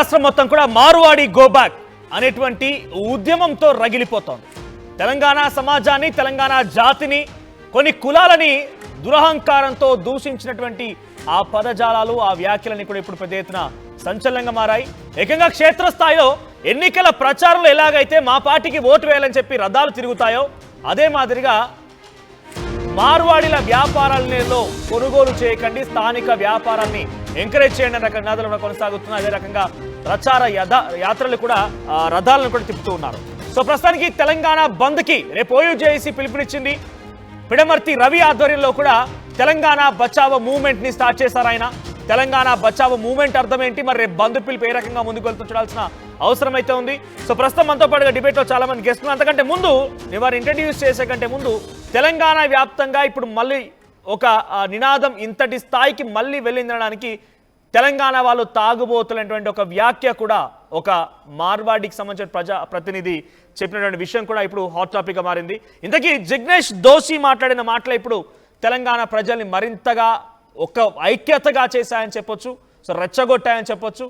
రాష్ట్రం మొత్తం కూడా మార్వాడి గోబ్యాక్ అనేటువంటి ఉద్యమంతో రగిలిపోతోంది. తెలంగాణ సమాజాన్ని, తెలంగాణ జాతిని, కొన్ని కులాలని దురహంకారంతో దూషించినటువంటి ఆ పదజాలాలు, ఆ వ్యాఖ్యలని కూడా ఇప్పుడు పెద్ద ఎత్తున సంచలనంగా మారాయి. ఏకంగా క్షేత్రస్థాయిలో ఎన్నికల ప్రచారంలో ఎలాగైతే మా పార్టీకి ఓటు వేయాలని చెప్పి రథాలు తిరుగుతాయో అదే మాదిరిగా మార్వాడీల వ్యాపారాలలో కొనుగోలు చేయకండి, స్థానిక వ్యాపారాన్ని ఎంకరేజ్ చేయండి అనే నినాదాలు కొనసాగుతున్నాయి. అదే రకంగా ప్రచార యాత్రలు కూడా రథాలను కూడా తిప్పుతూ ఉన్నారు. సో ప్రస్తుతానికి తెలంగాణ బంద్కి రేపు ఓయూజేఏసీ పిలుపునిచ్చింది. పిడమర్తి రవి ఆధ్వర్యంలో కూడా తెలంగాణ బచావో మూవ్మెంట్ ని స్టార్ట్ చేశారు ఆయన. తెలంగాణ బచావో మూవ్మెంట్ అర్థం ఏంటి, మరి రేపు బంద్ పిలుపు ఏ రకంగా ముందుకు వెళ్తూ చూడాల్సిన అవసరం అయితే ఉంది. సో ప్రస్తుతం మనతో పాటుగా డిబేట్లో చాలా మంది గెస్టులు. అంతకంటే ముందు వారు ఇంట్రడ్యూస్ చేసే కంటే ముందు తెలంగాణ వ్యాప్తంగా ఇప్పుడు మళ్ళీ ఒక నినాదం ఇంతటి స్థాయికి మళ్ళీ వెళ్ళిందనడానికి తెలంగాణ వాళ్ళు తాగుబోతున్నటువంటి ఒక వ్యాఖ్య కూడా ఒక మార్వాడికి సంబంధించిన ప్రతినిధి చెప్పినటువంటి విషయం కూడా ఇప్పుడు హాట్ టాపిక్గా మారింది. ఇంతకీ జిగ్నేష్ దోషి మాట్లాడిన మాటలు ఇప్పుడు తెలంగాణ ప్రజల్ని మరింతగా ఒక ఐక్యతగా చేశాయని చెప్పొచ్చు, సో రెచ్చగొట్టాయని చెప్పొచ్చు.